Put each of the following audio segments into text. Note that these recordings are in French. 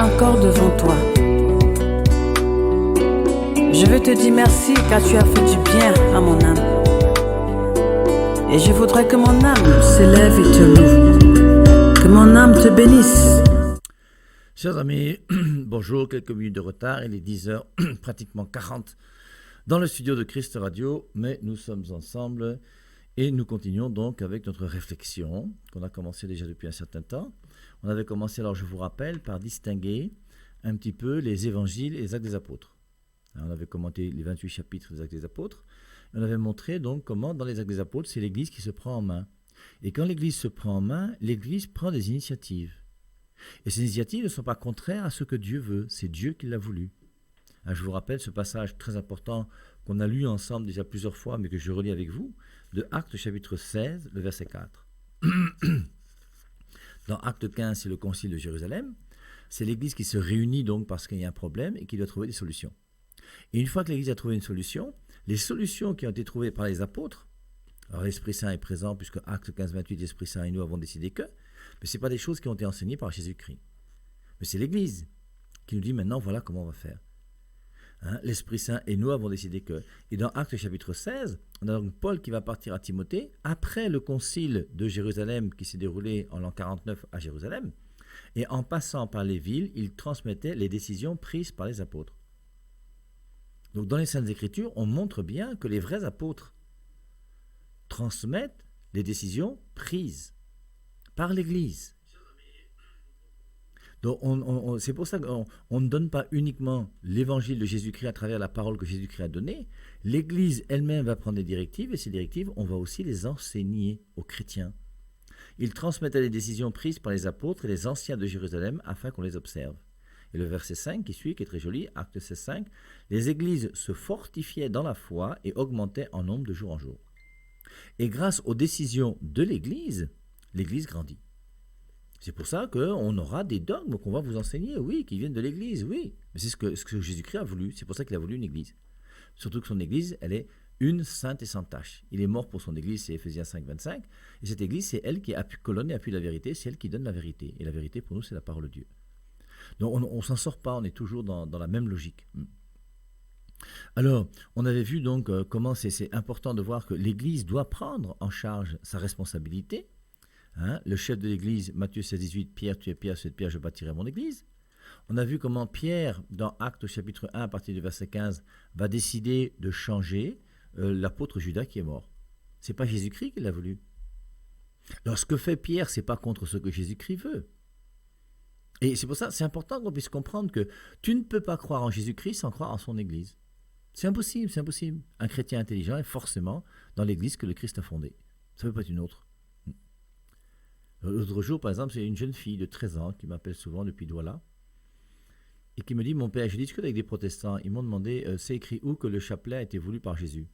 encore devant toi. Je veux te dire merci car tu as fait du bien à mon âme. Et je voudrais que mon âme s'élève et te loue. Que mon âme te bénisse. Chers amis, bonjour, quelques minutes de retard, il est 10h, pratiquement 40 dans le studio de Christ Radio, mais nous sommes ensemble et nous continuons donc avec notre réflexion qu'on a commencé déjà depuis un certain temps. On avait commencé, alors je vous rappelle, par distinguer un petit peu les évangiles et les actes des apôtres. Alors, on avait commenté les 28 chapitres des actes des apôtres, et on avait montré donc comment dans les actes des apôtres, c'est l'Église qui se prend en main. Et quand l'Église se prend en main, l'Église prend des initiatives. Et ces initiatives ne sont pas contraires à ce que Dieu veut, c'est Dieu qui l'a voulu. Alors, je vous rappelle ce passage très important qu'on a lu ensemble déjà plusieurs fois, mais que je relis avec vous, de Actes chapitre 16, le verset 4. Dans Acte 15, c'est le concile de Jérusalem. C'est l'Église qui se réunit donc parce qu'il y a un problème et qui doit trouver des solutions. Et une fois que l'Église a trouvé une solution, les solutions qui ont été trouvées par les apôtres, alors l'Esprit Saint est présent puisque Acte 15, 28, l'Esprit Saint et nous avons décidé que, mais ce n'est pas des choses qui ont été enseignées par Jésus-Christ. Mais c'est l'Église qui nous dit maintenant voilà comment on va faire. L'Esprit Saint et nous avons décidé que. Et dans Actes chapitre 16, on a donc Paul qui va partir à Timothée après le concile de Jérusalem qui s'est déroulé en l'an 49 à Jérusalem. Et en passant par les villes, il transmettait les décisions prises par les apôtres. Donc dans les Saintes Écritures, on montre bien que les vrais apôtres transmettent les décisions prises par l'Église. Donc c'est pour ça qu'on ne donne pas uniquement l'évangile de Jésus-Christ à travers la parole que Jésus-Christ a donnée. L'Église elle-même va prendre des directives et ces directives, on va aussi les enseigner aux chrétiens. Ils transmettaient les décisions prises par les apôtres et les anciens de Jérusalem afin qu'on les observe. Et le verset 5 qui suit, qui est très joli, Acte 16, 5, les églises se fortifiaient dans la foi et augmentaient en nombre de jour en jour. Et grâce aux décisions de l'Église, l'Église grandit. C'est pour ça qu'on aura des dogmes qu'on va vous enseigner, oui, qui viennent de l'Église, oui. Mais c'est ce que Jésus-Christ a voulu, c'est pour ça qu'il a voulu une Église. Surtout que son Église, elle est une sainte et sans tache. Il est mort pour son Église, c'est Éphésiens 5, 25. Et cette Église, c'est elle qui est colonne et appuie la vérité, c'est elle qui donne la vérité. Et la vérité, pour nous, c'est la parole de Dieu. Donc on ne s'en sort pas, on est toujours dans la même logique. Alors, on avait vu donc comment c'est important de voir que l'Église doit prendre en charge sa responsabilité. Le chef de l'Église, Matthieu 16, 18, Pierre, tu es Pierre, c'est de Pierre, je bâtirai mon Église. On a vu comment Pierre, dans Actes chapitre 1, à partir du verset 15, va décider de changer l'apôtre Judas qui est mort. Ce n'est pas Jésus-Christ qui l'a voulu. Alors, ce que fait Pierre, ce n'est pas contre ce que Jésus-Christ veut. Et c'est pour ça, c'est important qu'on puisse comprendre que tu ne peux pas croire en Jésus-Christ sans croire en son Église. C'est impossible, c'est impossible. Un chrétien intelligent est forcément dans l'Église que le Christ a fondée. Ça ne peut pas être une autre. L'autre jour, par exemple, c'est une jeune fille de 13 ans qui m'appelle souvent depuis Douala et qui me dit, mon père, je discute avec des protestants, ils m'ont demandé, c'est écrit où que le chapelet a été voulu par Jésus?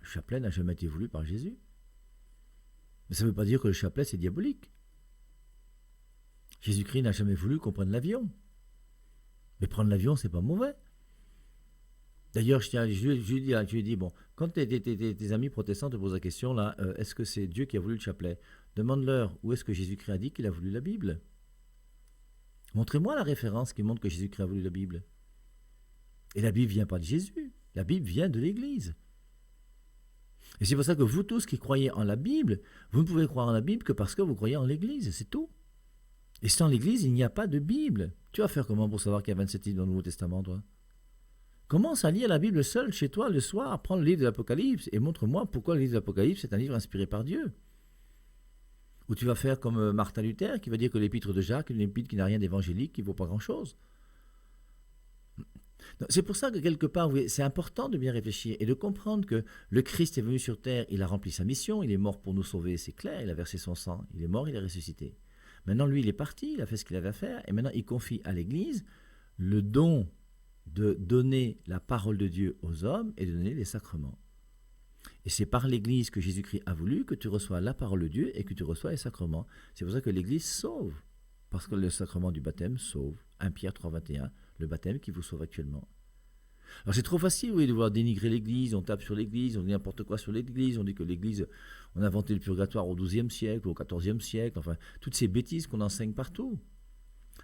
Le chapelet n'a jamais été voulu par Jésus. Mais ça ne veut pas dire que le chapelet, c'est diabolique. Jésus-Christ n'a jamais voulu qu'on prenne l'avion. Mais prendre l'avion, c'est pas mauvais. D'ailleurs, je lui ai dit, bon, quand tes amis protestants te posent la question, là, est-ce que c'est Dieu qui a voulu le chapelet? Demande-leur où est-ce que Jésus-Christ a dit qu'il a voulu la Bible. Montrez-moi la référence qui montre que Jésus-Christ a voulu la Bible. Et la Bible ne vient pas de Jésus, la Bible vient de l'Église. Et c'est pour ça que vous tous qui croyez en la Bible, vous ne pouvez croire en la Bible que parce que vous croyez en l'Église, c'est tout. Et sans l'Église, il n'y a pas de Bible. Tu vas faire comment pour savoir qu'il y a 27 livres dans le Nouveau Testament, toi? Commence à lire la Bible seul chez toi le soir, prends le livre de l'Apocalypse et montre-moi pourquoi le livre de l'Apocalypse est un livre inspiré par Dieu. Ou tu vas faire comme Martin Luther qui va dire que l'épître de Jacques est une épître qui n'a rien d'évangélique, qui ne vaut pas grand-chose. C'est pour ça que quelque part, c'est important de bien réfléchir et de comprendre que le Christ est venu sur terre, il a rempli sa mission, il est mort pour nous sauver, c'est clair, il a versé son sang, il est mort, il est ressuscité. Maintenant, lui, il est parti, il a fait ce qu'il avait à faire et maintenant, il confie à l'Église le don de donner la parole de Dieu aux hommes et de donner les sacrements. Et c'est par l'Église que Jésus-Christ a voulu que tu reçois la parole de Dieu et que tu reçois les sacrements. C'est pour ça que l'Église sauve, parce que le sacrement du baptême sauve. 1 Pierre 3, 21, le baptême qui vous sauve actuellement. Alors c'est trop facile, oui, de vouloir dénigrer l'Église, on tape sur l'Église, on dit n'importe quoi sur l'Église, on dit que l'Église, on a inventé le purgatoire au XIIe siècle, au XIVe siècle, enfin, toutes ces bêtises qu'on enseigne partout.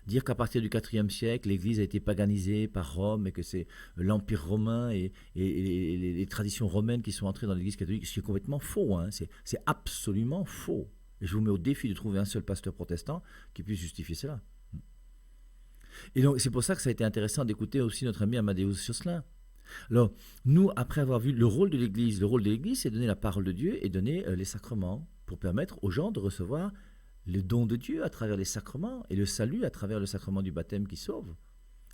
dire qu'à partir du IVe siècle, l'Église a été paganisée par Rome et que c'est l'Empire romain et les traditions romaines qui sont entrées dans l'Église catholique, ce qui est complètement faux. Hein. C'est absolument faux. Et je vous mets au défi de trouver un seul pasteur protestant qui puisse justifier cela. Et donc, c'est pour ça que ça a été intéressant d'écouter aussi notre ami Amadeus Josselin. Alors, nous, après avoir vu le rôle de l'Église, c'est donner la parole de Dieu et donner les sacrements pour permettre aux gens de recevoir le don de Dieu à travers les sacrements et le salut à travers le sacrement du baptême qui sauve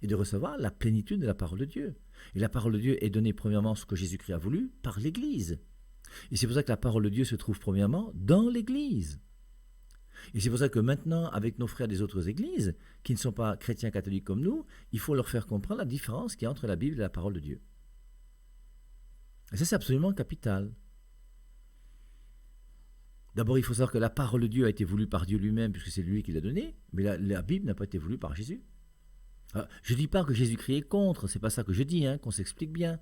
et de recevoir la plénitude de la parole de Dieu. Et la parole de Dieu est donnée premièrement, ce que Jésus-Christ a voulu, par l'Église. Et c'est pour ça que la parole de Dieu se trouve premièrement dans l'Église. Et c'est pour ça que maintenant, avec nos frères des autres églises, qui ne sont pas chrétiens catholiques comme nous, il faut leur faire comprendre la différence qu'il y a entre la Bible et la parole de Dieu. Et ça, c'est absolument capital. D'abord, il faut savoir que la parole de Dieu a été voulue par Dieu lui-même, puisque c'est lui qui l'a donnée, mais la Bible n'a pas été voulue par Jésus. Alors, je ne dis pas que Jésus-Christ est contre, c'est pas ça que je dis, hein, qu'on s'explique bien.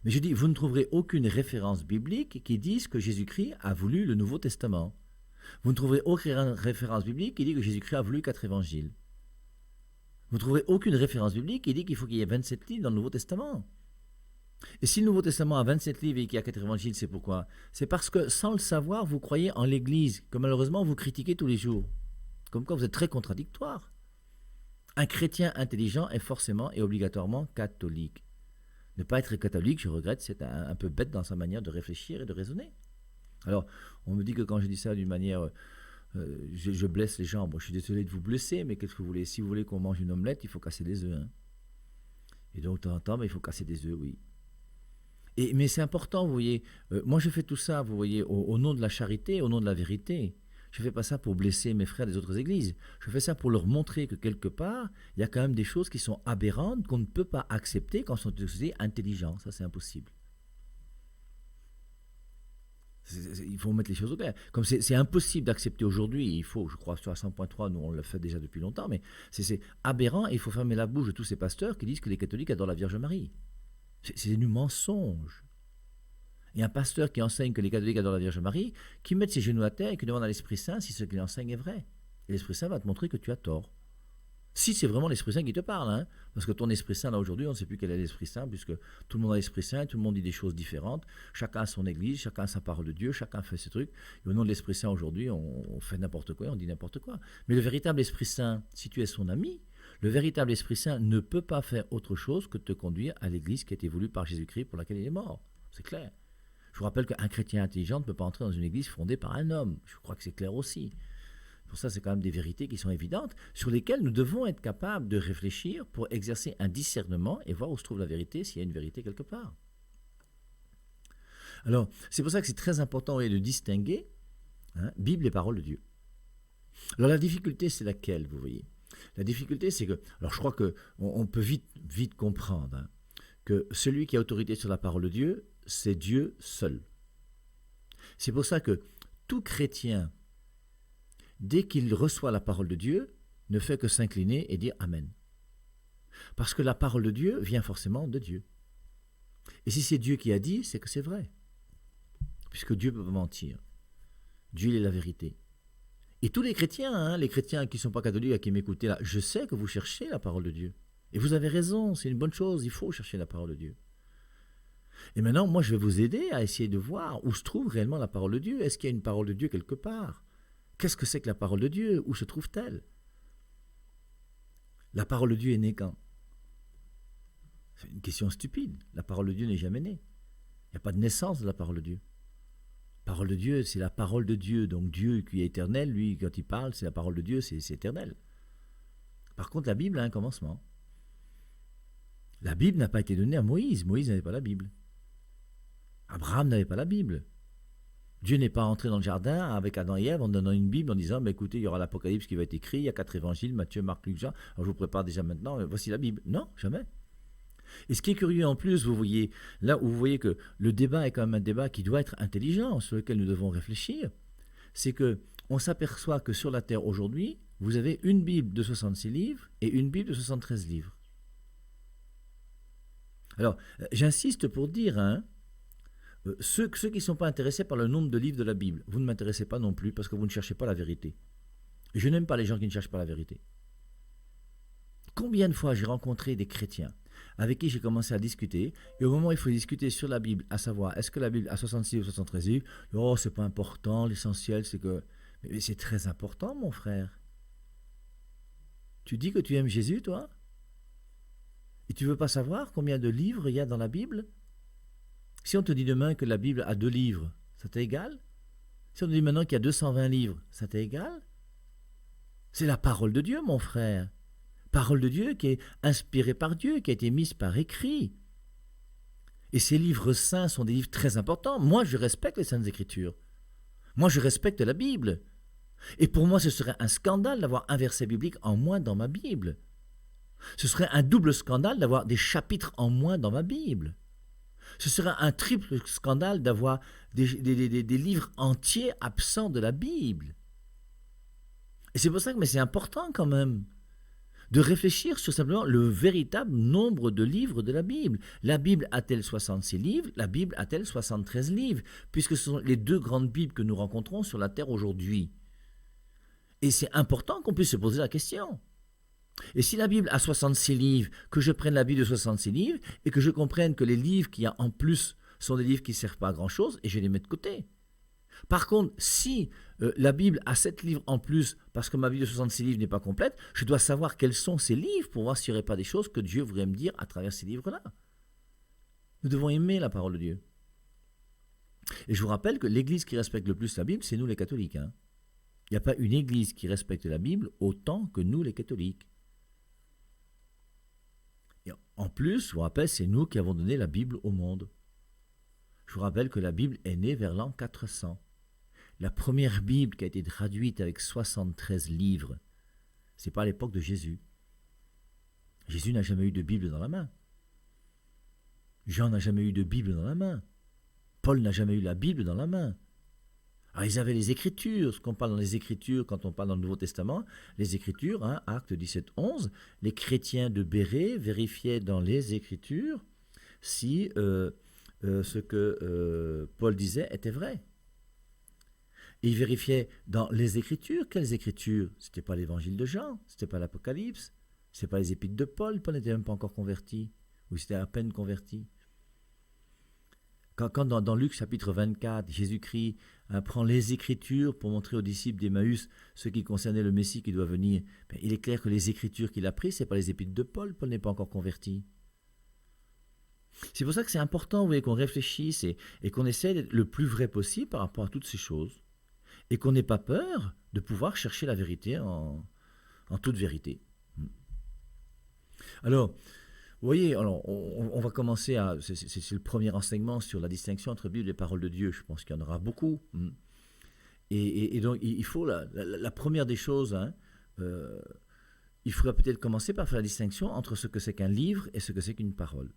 Mais je dis, vous ne trouverez aucune référence biblique qui dise que Jésus-Christ a voulu le Nouveau Testament. Vous ne trouverez aucune référence biblique qui dit que Jésus-Christ a voulu 4 évangiles. Vous ne trouverez aucune référence biblique qui dit qu'il faut qu'il y ait 27 livres dans le Nouveau Testament. Et si le Nouveau Testament a 27 livres et qu'il y a 4 évangiles, c'est pourquoi? C'est parce que, sans le savoir, vous croyez en l'Église, que malheureusement vous critiquez tous les jours. Comme quoi vous êtes très contradictoire. Un chrétien intelligent est forcément et obligatoirement catholique. Ne pas être catholique, je regrette, c'est un peu bête dans sa manière de réfléchir et de raisonner. Alors, on me dit que quand je dis ça d'une manière, je blesse les gens. Bon, je suis désolé de vous blesser, mais qu'est-ce que vous voulez? Si vous voulez qu'on mange une omelette, il faut casser des œufs. Hein. Et donc, de temps en temps, il faut casser des œufs, oui. Mais c'est important, vous voyez. Moi, je fais tout ça, vous voyez, au nom de la charité, au nom de la vérité. Je ne fais pas ça pour blesser mes frères des autres églises. Je fais ça pour leur montrer que quelque part, il y a quand même des choses qui sont aberrantes, qu'on ne peut pas accepter quand on est intelligent. Ça, c'est impossible. Il faut mettre les choses au clair. Comme c'est impossible d'accepter aujourd'hui, il faut, je crois, sur la 100.3, nous on le fait déjà depuis longtemps, mais c'est aberrant et il faut fermer la bouche de tous ces pasteurs qui disent que les catholiques adorent la Vierge Marie. C'est du mensonge. Il y a un pasteur qui enseigne que les catholiques adorent la Vierge Marie, qui met ses genoux à terre et qui demande à l'Esprit Saint si ce qu'il enseigne est vrai. Et l'Esprit Saint va te montrer que tu as tort. Si c'est vraiment l'Esprit Saint qui te parle, hein, parce que ton Esprit Saint, là aujourd'hui, on ne sait plus quel est l'Esprit Saint, puisque tout le monde a l'Esprit Saint, tout le monde dit des choses différentes, chacun a son église, chacun a sa parole de Dieu, chacun fait ses trucs, et au nom de l'Esprit Saint aujourd'hui, on fait n'importe quoi, on dit n'importe quoi. Mais le véritable Esprit Saint, si tu es son ami, le véritable Esprit Saint ne peut pas faire autre chose que te conduire à l'église qui a été voulue par Jésus-Christ pour laquelle il est mort. C'est clair. Je vous rappelle qu'un chrétien intelligent ne peut pas entrer dans une église fondée par un homme. Je crois que c'est clair aussi. Pour ça, c'est quand même des vérités qui sont évidentes, sur lesquelles nous devons être capables de réfléchir pour exercer un discernement et voir où se trouve la vérité, s'il y a une vérité quelque part. Alors, c'est pour ça que c'est très important de distinguer Bible et parole de Dieu. Alors, la difficulté, c'est laquelle, vous voyez? La difficulté, c'est que, alors je crois qu'on peut vite comprendre que celui qui a autorité sur la parole de Dieu, c'est Dieu seul. C'est pour ça que tout chrétien, dès qu'il reçoit la parole de Dieu, ne fait que s'incliner et dire Amen. Parce que la parole de Dieu vient forcément de Dieu. Et si c'est Dieu qui a dit, c'est que c'est vrai. Puisque Dieu ne peut pas mentir. Dieu il est la vérité. Et tous les chrétiens qui ne sont pas catholiques, qui m'écoutez là, je sais que vous cherchez la parole de Dieu. Et vous avez raison, c'est une bonne chose, il faut chercher la parole de Dieu. Et maintenant, moi je vais vous aider à essayer de voir où se trouve réellement la parole de Dieu. Est-ce qu'il y a une parole de Dieu quelque part? Qu'est-ce que c'est que la parole de Dieu? Où se trouve-t-elle? La parole de Dieu est née quand? C'est une question stupide. La parole de Dieu n'est jamais née. Il n'y a pas de naissance de la parole de Dieu. La parole de Dieu, c'est la parole de Dieu. Donc Dieu qui est éternel, lui, quand il parle, c'est la parole de Dieu, c'est éternel. Par contre, la Bible a un commencement. La Bible n'a pas été donnée à Moïse. Moïse n'avait pas la Bible. Abraham n'avait pas la Bible. Dieu n'est pas entré dans le jardin avec Adam et Ève en donnant une Bible en disant écoutez, il y aura l'Apocalypse qui va être écrit, il y a 4 évangiles, Matthieu, Marc, Luc, Jean, alors je vous prépare déjà maintenant, voici la Bible. Non, jamais. Et ce qui est curieux en plus, vous voyez, là où vous voyez que le débat est quand même un débat qui doit être intelligent, sur lequel nous devons réfléchir, c'est que on s'aperçoit que sur la Terre aujourd'hui, vous avez une Bible de 66 livres et une Bible de 73 livres. Alors, j'insiste pour dire, ceux qui ne sont pas intéressés par le nombre de livres de la Bible, vous ne m'intéressez pas non plus parce que vous ne cherchez pas la vérité. Je n'aime pas les gens qui ne cherchent pas la vérité. Combien de fois j'ai rencontré des chrétiens avec qui j'ai commencé à discuter, et au moment où il faut discuter sur la Bible, à savoir, est-ce que la Bible a 66 ou 73 livres, oh, c'est pas important, l'essentiel c'est que... Mais c'est très important, mon frère. Tu dis que tu aimes Jésus, toi? Et tu veux pas savoir combien de livres il y a dans la Bible? Si on te dit demain que la Bible a 2 livres, ça t'est égal? Si on te dit maintenant qu'il y a 220 livres, ça t'est égal? C'est la parole de Dieu, mon frère. Parole de Dieu qui est inspirée par Dieu, qui a été mise par écrit. Et ces livres saints sont des livres très importants. Moi, je respecte les Saintes Écritures. Moi, je respecte la Bible. Et pour moi, ce serait un scandale d'avoir un verset biblique en moins dans ma Bible. Ce serait un double scandale d'avoir des chapitres en moins dans ma Bible. Ce serait un triple scandale d'avoir des livres entiers absents de la Bible. Et c'est pour ça que mais c'est important quand même de réfléchir sur simplement le véritable nombre de livres de la Bible. La Bible a-t-elle 66 livres? La Bible a-t-elle 73 livres? Puisque ce sont les 2 grandes Bibles que nous rencontrons sur la terre aujourd'hui. Et c'est important qu'on puisse se poser la question. Et si la Bible a 66 livres, que je prenne la Bible de 66 livres et que je comprenne que les livres qu'il y a en plus sont des livres qui ne servent pas à grand-chose et je les mets de côté. Par contre, si la Bible a 7 livres en plus parce que ma Bible de 66 livres n'est pas complète, je dois savoir quels sont ces livres pour voir s'il n'y aurait pas des choses que Dieu voudrait me dire à travers ces livres-là. Nous devons aimer la parole de Dieu. Et je vous rappelle que l'église qui respecte le plus la Bible, c'est nous les catholiques. Il n'y a pas une église qui respecte la Bible autant que nous les catholiques. Et en plus, je vous rappelle, c'est nous qui avons donné la Bible au monde. Je vous rappelle que la Bible est née vers l'an 400. La première Bible qui a été traduite avec 73 livres, ce n'est pas à l'époque de Jésus. Jésus n'a jamais eu de Bible dans la main. Jean n'a jamais eu de Bible dans la main. Paul n'a jamais eu la Bible dans la main. Alors ils avaient les Écritures, ce qu'on parle dans les Écritures quand on parle dans le Nouveau Testament, les Écritures, Actes 17, 11, les chrétiens de Bérée vérifiaient dans les Écritures si ce que Paul disait était vrai. Et ils vérifiaient dans les Écritures. Quelles Écritures? Ce n'était pas l'Évangile de Jean, ce n'était pas l'Apocalypse, ce n'était pas les Épîtres de Paul. Paul n'était même pas encore converti, ou il s'était à peine converti. Quand dans Luc chapitre 24, Jésus-Christ prend les Écritures pour montrer aux disciples d'Emmaüs ce qui concernait le Messie qui doit venir, il est clair que les Écritures qu'il a prises, ce n'est pas les Épîtres de Paul. Paul n'est pas encore converti. C'est pour ça que c'est important, vous voyez, qu'on réfléchisse et qu'on essaie d'être le plus vrai possible par rapport à toutes ces choses. Et qu'on n'ait pas peur de pouvoir chercher la vérité en toute vérité. Alors, vous voyez, on va commencer à... C'est le premier enseignement sur la distinction entre Bible et parole de Dieu. Je pense qu'il y en aura beaucoup. Et donc, il faut la première des choses, il faudrait peut-être commencer par faire la distinction entre ce que c'est qu'un livre et ce que c'est qu'une parole.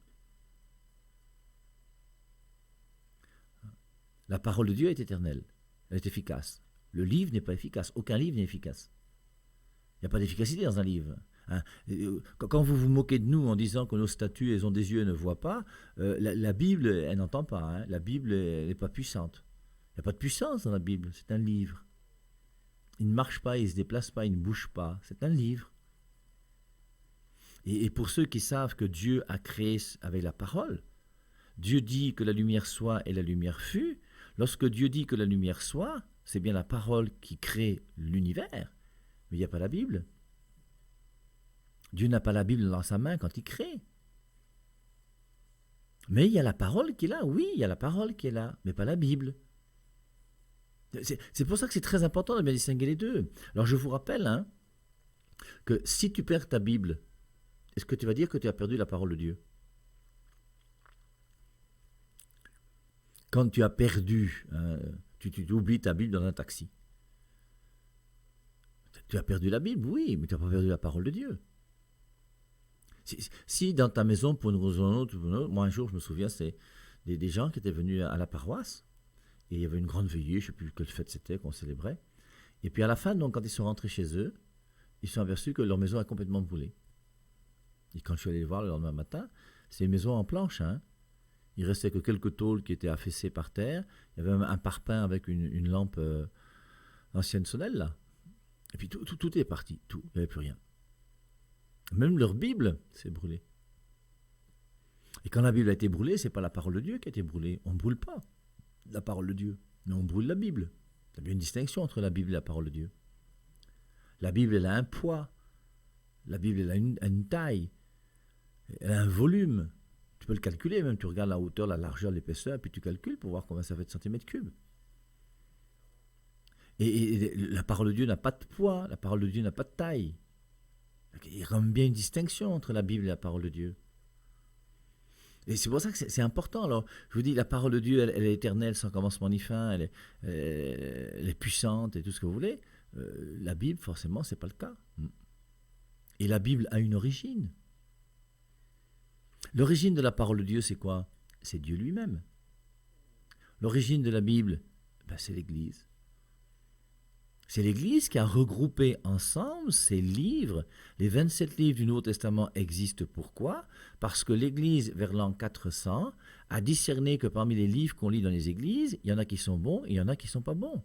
La parole de Dieu est éternelle. Elle est efficace. Le livre n'est pas efficace. Aucun livre n'est efficace. Il n'y a pas d'efficacité dans un livre. Quand vous vous moquez de nous en disant que nos statues, elles ont des yeux et ne voient pas, la Bible, elle n'entend pas. La Bible, elle n'est pas puissante. Il n'y a pas de puissance dans la Bible. C'est un livre. Il ne marche pas, il ne se déplace pas, il ne bouge pas. C'est un livre. Et pour ceux qui savent que Dieu a créé avec la parole, Dieu dit que la lumière soit et la lumière fut. Lorsque Dieu dit que la lumière soit, c'est bien la parole qui crée l'univers, mais il n'y a pas la Bible. Dieu n'a pas la Bible dans sa main quand il crée. Mais il y a la parole qui est là, oui, il y a la parole qui est là, mais pas la Bible. C'est pour ça que c'est très important de bien distinguer les deux. Alors je vous rappelle que si tu perds ta Bible, est-ce que tu vas dire que tu as perdu la parole de Dieu? Quand tu as perdu, tu oublies ta Bible dans un taxi. Tu as perdu la Bible, oui, mais tu n'as pas perdu la parole de Dieu. Si dans ta maison, pour une raison ou autre, moi un jour, je me souviens, c'est des gens qui étaient venus à la paroisse, et il y avait une grande veillée, je ne sais plus quelle fête c'était, qu'on célébrait. Et puis à la fin, donc, quand ils sont rentrés chez eux, ils se sont aperçus que leur maison a complètement brûlé. Et quand je suis allé les voir le lendemain matin, c'est une maison en planche, Il restait que quelques tôles qui étaient affaissées par terre. Il y avait même un parpaing avec une lampe ancienne Sonnelle, là. Et puis tout est parti, tout. Il n'y avait plus rien. Même leur Bible s'est brûlée. Et quand la Bible a été brûlée, ce n'est pas la parole de Dieu qui a été brûlée. On ne brûle pas la parole de Dieu, mais on brûle la Bible. Il y a bien une distinction entre la Bible et la parole de Dieu. La Bible, elle a un poids. La Bible, elle a une taille. Elle a un volume. Tu peux le calculer, même tu regardes la hauteur, la largeur, l'épaisseur, puis tu calcules pour voir combien ça fait de centimètres cubes. Et la parole de Dieu n'a pas de poids, la parole de Dieu n'a pas de taille. Il y a quand même bien une distinction entre la Bible et la parole de Dieu. Et c'est pour ça que c'est important. Alors, je vous dis, la parole de Dieu, elle est éternelle, sans commencement ni fin, elle est puissante et tout ce que vous voulez. La Bible, forcément, ce n'est pas le cas. Et la Bible a une origine. L'origine de la parole de Dieu, c'est quoi? C'est Dieu lui-même. L'origine de la Bible, c'est l'Église. C'est l'Église qui a regroupé ensemble ces livres. Les 27 livres du Nouveau Testament existent pourquoi? Parce que l'Église, vers l'an 400, a discerné que parmi les livres qu'on lit dans les églises, il y en a qui sont bons et il y en a qui ne sont pas bons.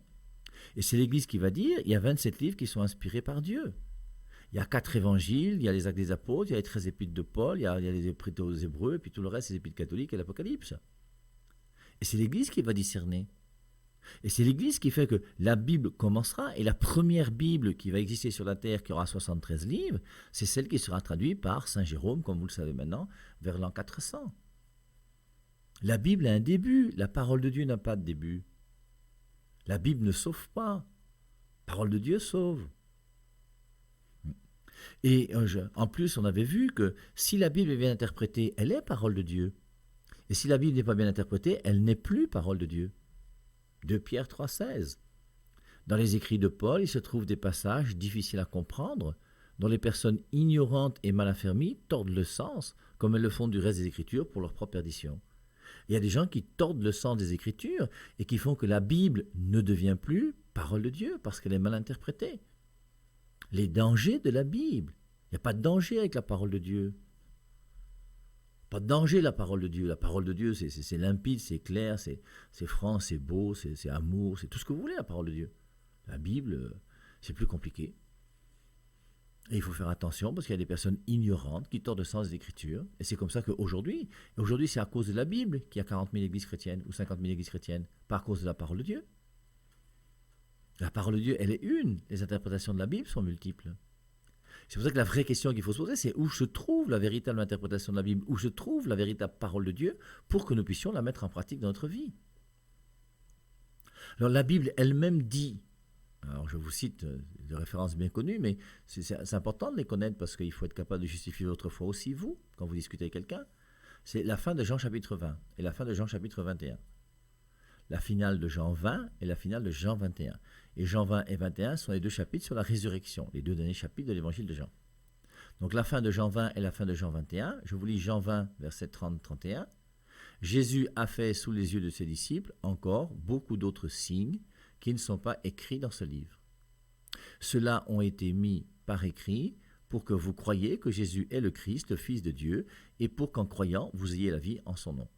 Et c'est l'Église qui va dire, il y a 27 livres qui sont inspirés par Dieu. Il y a 4 évangiles, il y a les actes des apôtres, il y a les 13 épîtres de Paul, il y a les épîtres aux Hébreux, et puis tout le reste, les épîtres catholiques et l'Apocalypse. Et c'est l'Église qui va discerner. Et c'est l'Église qui fait que la Bible commencera, et la première Bible qui va exister sur la terre, qui aura 73 livres, c'est celle qui sera traduite par Saint Jérôme, comme vous le savez maintenant, vers l'an 400. La Bible a un début, la parole de Dieu n'a pas de début. La Bible ne sauve pas, la parole de Dieu sauve. Et en plus, on avait vu que si la Bible est bien interprétée, elle est parole de Dieu. Et si la Bible n'est pas bien interprétée, elle n'est plus parole de Dieu. 2 Pierre 3,16. Dans les écrits de Paul, il se trouve des passages difficiles à comprendre, dont les personnes ignorantes et mal affermies tordent le sens, comme elles le font du reste des Écritures pour leur propre perdition. Il y a des gens qui tordent le sens des Écritures et qui font que la Bible ne devient plus parole de Dieu parce qu'elle est mal interprétée. Les dangers de la Bible. Il n'y a pas de danger avec la parole de Dieu. Pas de danger la parole de Dieu. La parole de Dieu, c'est limpide, c'est clair, c'est franc, c'est beau, c'est amour, c'est tout ce que vous voulez, la parole de Dieu. La Bible, c'est plus compliqué. Et il faut faire attention parce qu'il y a des personnes ignorantes qui tordent le sens des Écritures. Et c'est comme ça qu'aujourd'hui, c'est à cause de la Bible qu'il y a 40 000 églises chrétiennes ou 50 000 églises chrétiennes, pas à cause de la parole de Dieu. La parole de Dieu, elle est une. Les interprétations de la Bible sont multiples. C'est pour ça que la vraie question qu'il faut se poser, c'est où se trouve la véritable interprétation de la Bible, où se trouve la véritable parole de Dieu pour que nous puissions la mettre en pratique dans notre vie. Alors la Bible elle-même dit, alors je vous cite des références bien connues, mais c'est important de les connaître parce qu'il faut être capable de justifier votre foi aussi, vous, quand vous discutez avec quelqu'un. C'est la fin de Jean chapitre 20 et la fin de Jean chapitre 21. La finale de Jean 20 et la finale de Jean 21. Et Jean 20 et 21 sont les 2 chapitres sur la résurrection, les 2 derniers chapitres de l'évangile de Jean. Donc la fin de Jean 20 et la fin de Jean 21, je vous lis Jean 20, versets 30-31. Jésus a fait sous les yeux de ses disciples encore beaucoup d'autres signes qui ne sont pas écrits dans ce livre. Ceux-là ont été mis par écrit pour que vous croyiez que Jésus est le Christ, le Fils de Dieu, et pour qu'en croyant, vous ayez la vie en son nom.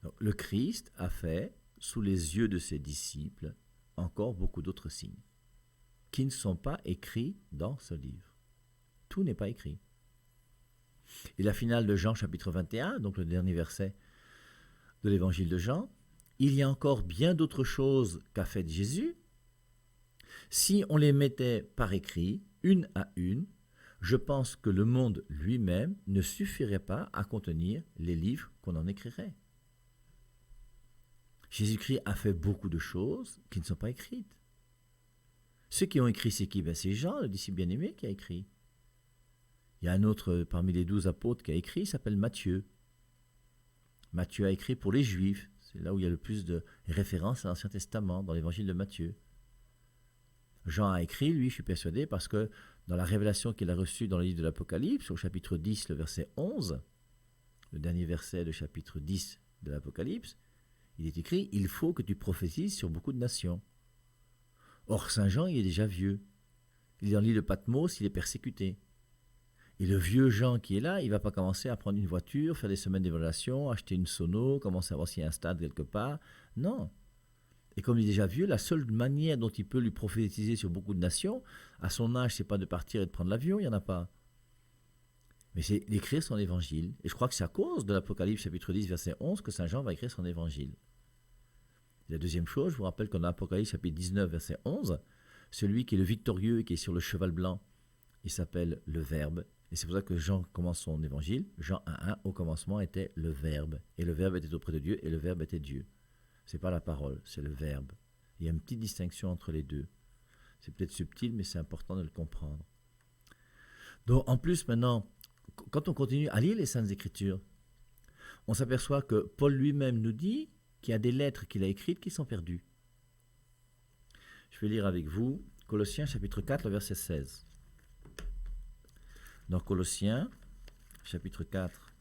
Donc, le Christ a fait, sous les yeux de ses disciples, encore beaucoup d'autres signes qui ne sont pas écrits dans ce livre. Tout n'est pas écrit. Et la finale de Jean chapitre 21, donc le dernier verset de l'évangile de Jean, il y a encore bien d'autres choses qu'a faites Jésus. Si on les mettait par écrit, une à une, je pense que le monde lui-même ne suffirait pas à contenir les livres qu'on en écrirait. Jésus-Christ a fait beaucoup de choses qui ne sont pas écrites. Ceux qui ont écrit, c'est qui? C'est Jean, le disciple bien-aimé, qui a écrit. Il y a un autre parmi les 12 apôtres qui a écrit, il s'appelle Matthieu. Matthieu a écrit pour les Juifs. C'est là où il y a le plus de références à l'Ancien Testament, dans l'évangile de Matthieu. Jean a écrit, lui, je suis persuadé, parce que dans la révélation qu'il a reçue dans le livre de l'Apocalypse, au chapitre 10, le verset 11, le dernier verset du chapitre 10 de l'Apocalypse, il est écrit « Il faut que tu prophétises sur beaucoup de nations ». Or, Saint Jean, il est déjà vieux. Il est dans l'île de Patmos, il est persécuté. Et le vieux Jean qui est là, il ne va pas commencer à prendre une voiture, faire des semaines d'évaluation, acheter une sono, commencer à voir s'il y a un stade quelque part. Non. Et comme il est déjà vieux, la seule manière dont il peut lui prophétiser sur beaucoup de nations, à son âge, c'est pas de partir et de prendre l'avion, il n'y en a pas. Mais c'est d'écrire son évangile. Et je crois que c'est à cause de l'Apocalypse chapitre 10, verset 11, que Saint Jean va écrire son évangile. Et la deuxième chose, je vous rappelle qu'en Apocalypse chapitre 19, verset 11, celui qui est le victorieux et qui est sur le cheval blanc, il s'appelle le Verbe. Et c'est pour ça que Jean commence son évangile. Jean 1.1, au commencement était le Verbe. Et le Verbe était auprès de Dieu, et le Verbe était Dieu. Ce n'est pas la parole, c'est le Verbe. Il y a une petite distinction entre les deux. C'est peut-être subtil, mais c'est important de le comprendre. Donc, en plus, maintenant, quand on continue à lire les Saintes Écritures, on s'aperçoit que Paul lui-même nous dit qu'il y a des lettres qu'il a écrites qui sont perdues. Je vais lire avec vous Colossiens chapitre 4, verset 16. Dans Colossiens chapitre 4,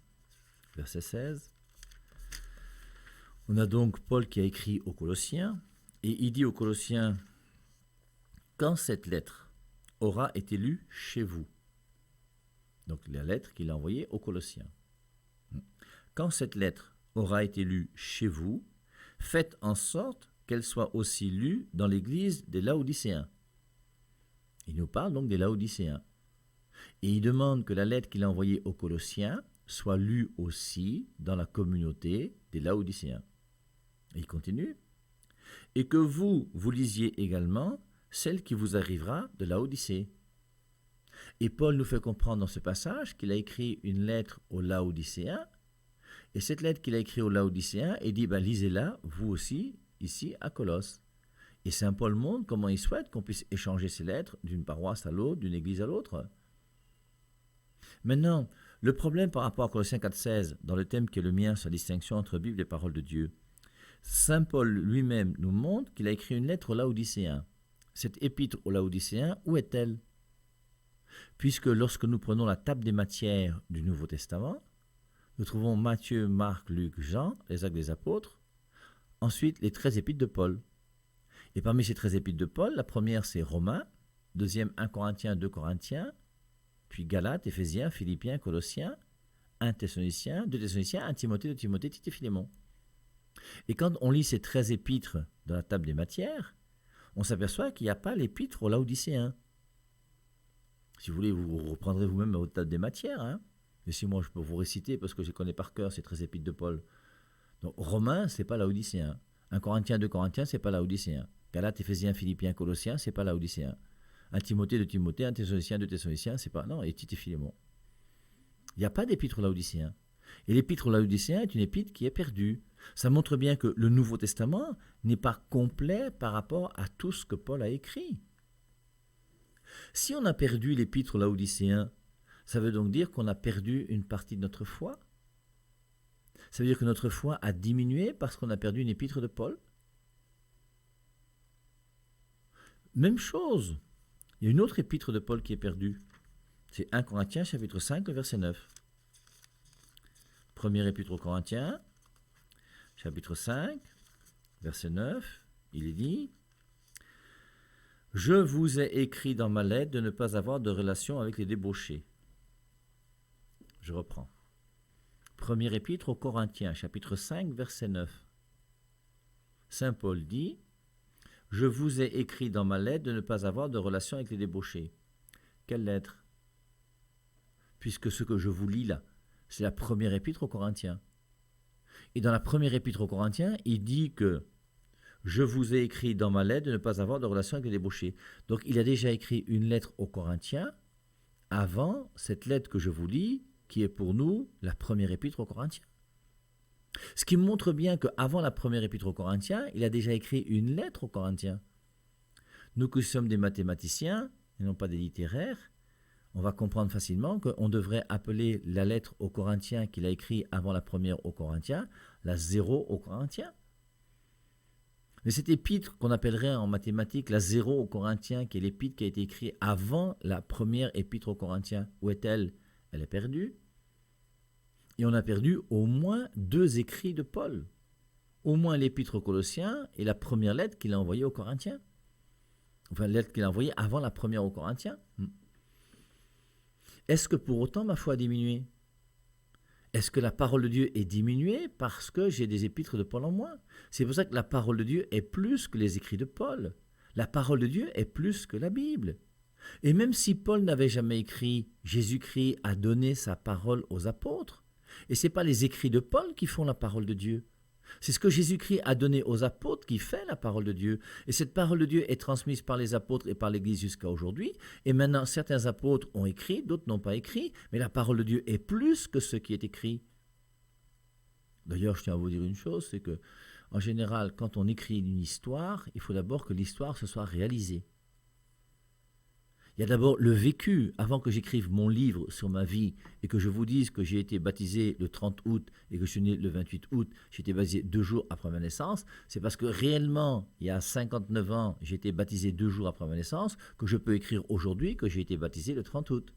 verset 16, on a donc Paul qui a écrit aux Colossiens, et il dit aux Colossiens, « Quand cette lettre aura été lue chez vous », donc la lettre qu'il a envoyée aux Colossiens, « Quand cette lettre aura été lue chez vous, faites en sorte qu'elle soit aussi lue dans l'église des Laodicéens. » Il nous parle donc des Laodicéens. Et il demande que la lettre qu'il a envoyée aux Colossiens soit lue aussi dans la communauté des Laodicéens. Et il continue. Et que vous lisiez également celle qui vous arrivera de Laodicée. Et Paul nous fait comprendre dans ce passage qu'il a écrit une lettre aux Laodicéens. Et cette lettre qu'il a écrite aux Laodicéens, il dit, lisez-la, vous aussi, ici à Colosse. Et Saint Paul montre comment il souhaite qu'on puisse échanger ces lettres d'une paroisse à l'autre, d'une église à l'autre. Maintenant, le problème par rapport à Colossiens 4.16, dans le thème qui est le mien sur la distinction entre Bible et parole de Dieu, Saint Paul lui-même nous montre qu'il a écrit une lettre aux Laodicéens. Cette épître aux Laodicéens, où est-elle? Puisque lorsque nous prenons la table des matières du Nouveau Testament, nous trouvons Matthieu, Marc, Luc, Jean, les actes des apôtres, ensuite les 13 épîtres de Paul. Et parmi ces 13 épîtres de Paul, la première c'est Romains, deuxième 1 Corinthiens, 2 Corinthiens, puis Galates, Éphésiens, Philippiens, Colossiens, 1 Thessaloniciens, 2 Thessaloniciens, 1 Timothée, 2 Timothée, Tite et Philémon. Et quand on lit ces 13 épîtres dans la table des matières, on s'aperçoit qu'il n'y a pas l'épître aux Laodicéens. Si vous voulez, vous reprendrez vous-même à votre table des matières. Hein. Et si moi je peux vous réciter, parce que je connais par cœur ces 13 épîtres de Paul. Donc Romains, ce n'est pas Laodicéen. 1 Corinthiens, 2 Corinthiens, ce n'est pas Laodicéen. Galates, Éphésiens, Philippiens, Colossiens, ce n'est pas Laodicéen. 1 Timothée, 2 Timothée, 1 Thessaloniciens, 2 Thessaloniciens, c'est pas... Non, et Tite et Philémon. Il n'y a pas d'épître laodicéen. Et l'épître laodicéen est une épître qui est perdue. Ça montre bien que le Nouveau Testament n'est pas complet par rapport à tout ce que Paul a écrit. Si on a perdu l'épître laodicéen, ça veut donc dire qu'on a perdu une partie de notre foi. Ça veut dire que notre foi a diminué parce qu'on a perdu une épître de Paul. Même chose. Il y a une autre épître de Paul qui est perdue. C'est 1 Corinthiens, chapitre 5, verset 9. Première épître aux Corinthiens, chapitre 5, verset 9, il est dit « Je vous ai écrit dans ma lettre de ne pas avoir de relation avec les débauchés. » Je reprends. Première épître aux Corinthiens, chapitre 5, verset 9. Saint Paul dit « Je vous ai écrit dans ma lettre de ne pas avoir de relation avec les débauchés. » Quelle lettre? Puisque ce que je vous lis là, c'est la première épître aux Corinthiens. Et dans la première épître aux Corinthiens, il dit que « Je vous ai écrit dans ma lettre de ne pas avoir de relation avec les débauchés. » Donc il a déjà écrit une lettre aux Corinthiens avant cette lettre que je vous lis, qui est pour nous la première épître aux Corinthiens. Ce qui montre bien qu'avant la première épître aux Corinthiens, il a déjà écrit une lettre aux Corinthiens. Nous qui sommes des mathématiciens, et non pas des littéraires, on va comprendre facilement qu'on devrait appeler la lettre aux Corinthiens qu'il a écrite avant la première aux Corinthiens, la 0 aux Corinthiens. Mais cette épître qu'on appellerait en mathématiques la 0 aux Corinthiens, qui est l'épître qui a été écrite avant la première épître aux Corinthiens, où est-elle? Elle est perdue. Et on a perdu au moins 2 écrits de Paul. Au moins l'épître aux Colossiens et la première lettre qu'il a envoyée aux Corinthiens. Enfin, la lettre qu'il a envoyée avant la première aux Corinthiens. Est-ce que pour autant ma foi a diminué? Est-ce que la parole de Dieu est diminuée parce que j'ai des épîtres de Paul en moi? C'est pour ça que la parole de Dieu est plus que les écrits de Paul. La parole de Dieu est plus que la Bible. Et même si Paul n'avait jamais écrit, Jésus-Christ a donné sa parole aux apôtres. Et ce n'est pas les écrits de Paul qui font la parole de Dieu. C'est ce que Jésus-Christ a donné aux apôtres qui fait la parole de Dieu. Et cette parole de Dieu est transmise par les apôtres et par l'Église jusqu'à aujourd'hui. Et maintenant, certains apôtres ont écrit, d'autres n'ont pas écrit. Mais la parole de Dieu est plus que ce qui est écrit. D'ailleurs, je tiens à vous dire une chose, c'est que, en général, quand on écrit une histoire, il faut d'abord que l'histoire se soit réalisée. Il y a d'abord le vécu. Avant que j'écrive mon livre sur ma vie et que je vous dise que j'ai été baptisé le 30 août et que je suis né le 28 août, j'ai été baptisé 2 jours après ma naissance, c'est parce que réellement, il y a 59 ans, j'ai été baptisé 2 jours après ma naissance, que je peux écrire aujourd'hui que j'ai été baptisé le 30 août.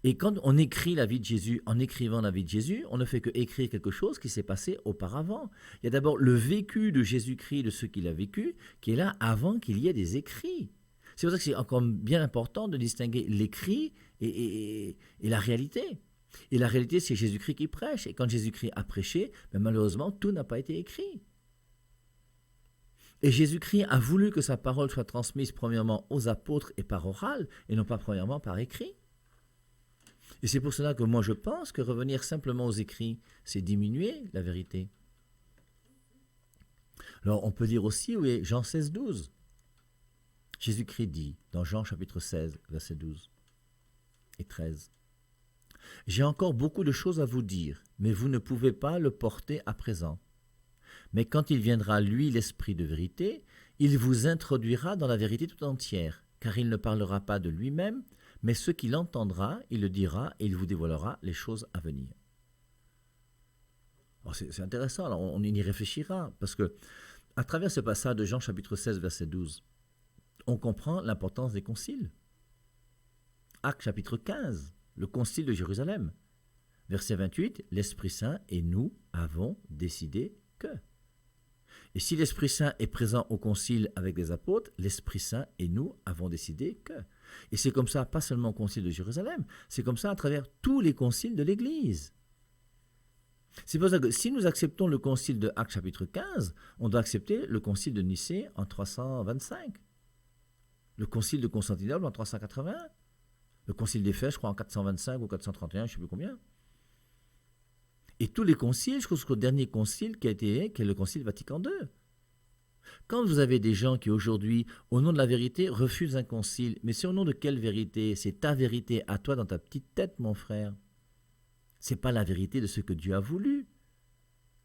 Et quand on écrit la vie de Jésus, en écrivant la vie de Jésus, on ne fait que écrire quelque chose qui s'est passé auparavant. Il y a d'abord le vécu de Jésus-Christ, de ce qu'il a vécu, qui est là avant qu'il y ait des écrits. C'est pour ça que c'est encore bien important de distinguer l'écrit et la réalité. Et la réalité, c'est Jésus-Christ qui prêche. Et quand Jésus-Christ a prêché, ben malheureusement, tout n'a pas été écrit. Et Jésus-Christ a voulu que sa parole soit transmise premièrement aux apôtres et par oral, et non pas premièrement par écrit. Et c'est pour cela que moi je pense que revenir simplement aux écrits, c'est diminuer la vérité. Alors on peut dire aussi, oui, Jean 16, 12. Jésus-Christ dit, dans Jean chapitre 16, versets 12 et 13, « J'ai encore beaucoup de choses à vous dire, mais vous ne pouvez pas le porter à présent. Mais quand il viendra, lui, l'Esprit de vérité, il vous introduira dans la vérité tout entière, car il ne parlera pas de lui-même, mais ce qu'il entendra, il le dira et il vous dévoilera les choses à venir. » Alors c'est intéressant, alors on y réfléchira, parce que à travers ce passage de Jean chapitre 16, verset 12, on comprend l'importance des conciles. Actes chapitre 15, le concile de Jérusalem. Verset 28, l'Esprit Saint et nous avons décidé que. Et si l'Esprit Saint est présent au concile avec les apôtres, l'Esprit Saint et nous avons décidé que. Et c'est comme ça, pas seulement au concile de Jérusalem, c'est comme ça à travers tous les conciles de l'Église. C'est pour ça que si nous acceptons le concile de Actes chapitre 15, on doit accepter le concile de Nicée en 325. Le concile de Constantinople en 381, le concile d'Éphèse, je crois, en 425 ou 431, je ne sais plus combien. Et tous les conciles, jusqu'au dernier concile qui est le concile Vatican II. Quand vous avez des gens qui aujourd'hui, au nom de la vérité, refusent un concile, mais c'est au nom de quelle vérité? C'est ta vérité à toi dans ta petite tête, mon frère. Ce n'est pas la vérité de ce que Dieu a voulu.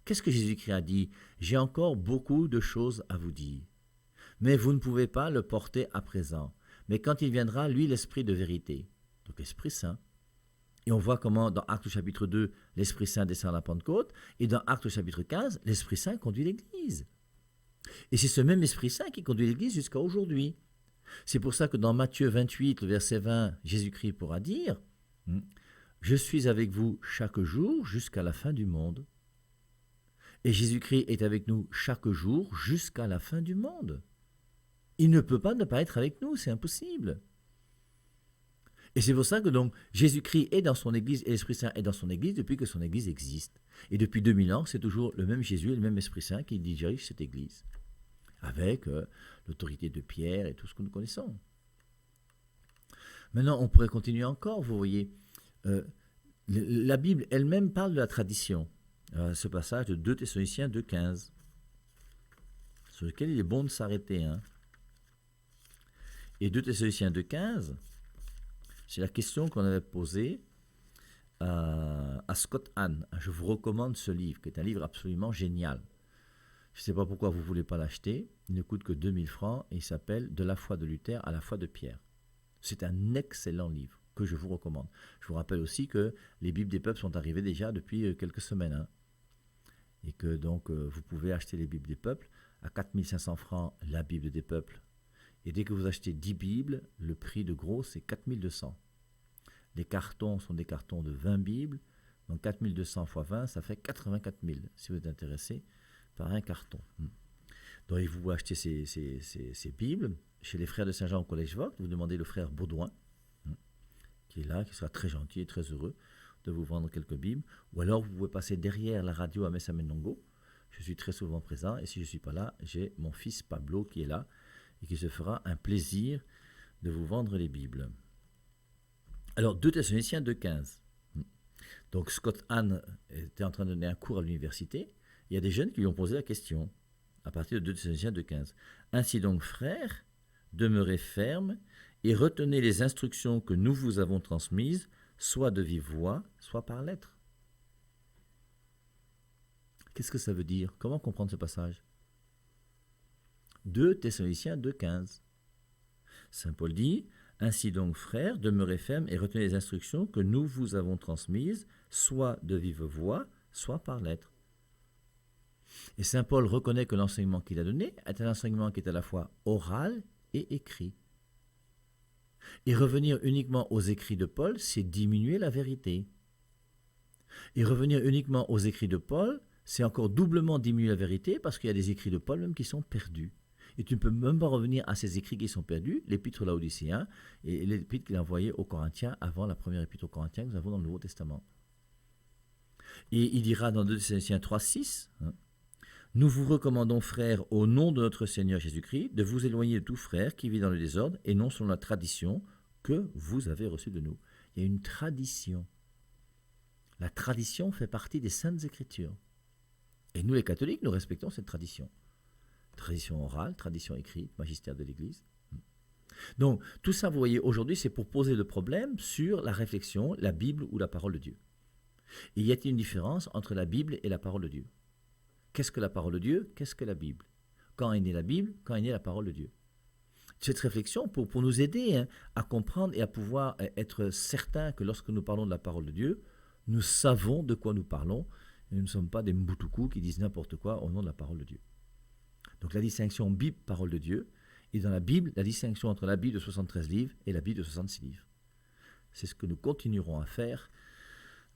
Qu'est-ce que Jésus-Christ a dit? J'ai encore beaucoup de choses à vous dire. Mais vous ne pouvez pas le porter à présent. Mais quand il viendra, lui, l'Esprit de vérité, donc l'Esprit Saint. Et on voit comment, dans Actes chapitre 2, l'Esprit Saint descend à la Pentecôte, et dans Actes chapitre 15, l'Esprit Saint conduit l'Église. Et c'est ce même Esprit Saint qui conduit l'Église jusqu'à aujourd'hui. C'est pour ça que dans Matthieu 28, le verset 20, Jésus-Christ pourra dire « Je suis avec vous chaque jour jusqu'à la fin du monde. » Et Jésus-Christ est avec nous chaque jour jusqu'à la fin du monde. Il ne peut pas ne pas être avec nous, c'est impossible. Et c'est pour ça que donc Jésus-Christ est dans son Église et l'Esprit Saint est dans son Église depuis que son Église existe. Et depuis 2000 ans, c'est toujours le même Jésus et le même Esprit Saint qui dirige cette Église, avec l'autorité de Pierre et tout ce que nous connaissons. Maintenant, on pourrait continuer encore, vous voyez. La Bible elle-même parle de la tradition. Ce passage de 2 Thessaloniciens 2,15, sur lequel il est bon de s'arrêter. Et 2 Thessaloniciens 2,15, c'est la question qu'on avait posée à Scott Hahn. Je vous recommande ce livre, qui est un livre absolument génial. Je ne sais pas pourquoi vous ne voulez pas l'acheter. Il ne coûte que 2000 francs et il s'appelle « De la foi de Luther à la foi de Pierre ». C'est un excellent livre que je vous recommande. Je vous rappelle aussi que les Bibles des peuples sont arrivées déjà depuis quelques semaines. Et que donc vous pouvez acheter les Bibles des peuples à 4500 francs la Bible des peuples. Et dès que vous achetez 10 Bibles, le prix de gros, c'est 4200. Les cartons sont des cartons de 20 Bibles. Donc 4200 x 20, ça fait 84 000, si vous êtes intéressé par un carton. Donc vous pouvez acheter ces Bibles chez les frères de Saint-Jean au Collège Vogt. Vous demandez le frère Baudouin, qui est là, qui sera très gentil et très heureux de vous vendre quelques Bibles, ou alors vous pouvez passer derrière la radio à Messa Menongo. Je suis très souvent présent, et si je ne suis pas là, j'ai mon fils Pablo qui est là, et qui se fera un plaisir de vous vendre les Bibles. Alors, 2 Thessaloniciens 2,15. Donc, Scott Hahn était en train de donner un cours à l'université. Il y a des jeunes qui lui ont posé la question, à partir de 2 Thessaloniciens 2,15. Ainsi donc, frères, demeurez fermes et retenez les instructions que nous vous avons transmises, soit de vive voix, soit par lettre. Qu'est-ce que ça veut dire? Comment comprendre ce passage? 2 Thessaloniciens 2,15. Saint Paul dit, « Ainsi donc, frères, demeurez fermes et retenez les instructions que nous vous avons transmises, soit de vive voix, soit par lettre. » Et Saint Paul reconnaît que l'enseignement qu'il a donné est un enseignement qui est à la fois oral et écrit. Et revenir uniquement aux écrits de Paul, c'est diminuer la vérité. Et revenir uniquement aux écrits de Paul, c'est encore doublement diminuer la vérité parce qu'il y a des écrits de Paul même qui sont perdus. Et tu ne peux même pas revenir à ces écrits qui sont perdus, l'épître aux Laodicéens et l'épître qu'il a envoyé aux Corinthiens avant la première épître aux Corinthiens que nous avons dans le Nouveau Testament. Et il dira dans 2 Thessaloniciens 3,6, nous vous recommandons, frères, au nom de notre Seigneur Jésus-Christ, de vous éloigner de tout frère qui vit dans le désordre et non selon la tradition que vous avez reçue de nous. Il y a une tradition. La tradition fait partie des Saintes Écritures. Et nous, les catholiques, nous respectons cette tradition. Tradition orale, tradition écrite, magistère de l'Église. Donc, tout ça, vous voyez, aujourd'hui, c'est pour poser le problème sur la réflexion, la Bible ou la parole de Dieu. Et y a-t-il une différence entre la Bible et la parole de Dieu? Qu'est-ce que la parole de Dieu? Qu'est-ce que la Bible? Quand est née la Bible? Quand est née la parole de Dieu? Cette réflexion, pour nous aider à comprendre et à pouvoir être certains que lorsque nous parlons de la parole de Dieu, nous savons de quoi nous parlons, et nous ne sommes pas des mboutoukous qui disent n'importe quoi au nom de la parole de Dieu. Donc la distinction Bible-parole de Dieu, et dans la Bible, la distinction entre la Bible de 73 livres et la Bible de 66 livres. C'est ce que nous continuerons à faire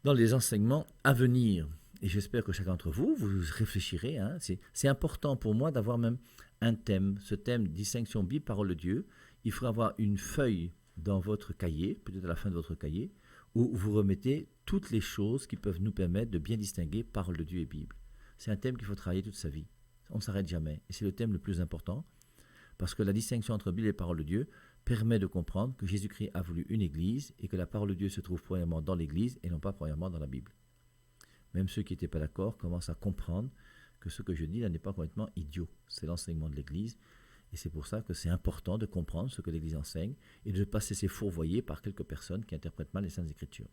dans les enseignements à venir. Et j'espère que chacun d'entre vous, vous réfléchirez. C'est important pour moi d'avoir même un thème, ce thème distinction Bible, parole de Dieu. Il faudra avoir une feuille dans votre cahier, peut-être à la fin de votre cahier, où vous remettez toutes les choses qui peuvent nous permettre de bien distinguer parole de Dieu et Bible. C'est un thème qu'il faut travailler toute sa vie. On ne s'arrête jamais. Et c'est le thème le plus important, parce que la distinction entre Bible et parole de Dieu permet de comprendre que Jésus-Christ a voulu une Église et que la parole de Dieu se trouve premièrement dans l'Église et non pas premièrement dans la Bible. Même ceux qui n'étaient pas d'accord commencent à comprendre que ce que je dis là n'est pas complètement idiot. C'est l'enseignement de l'Église. Et c'est pour ça que c'est important de comprendre ce que l'Église enseigne et de ne pas se laisser fourvoyer par quelques personnes qui interprètent mal les Saintes Écritures.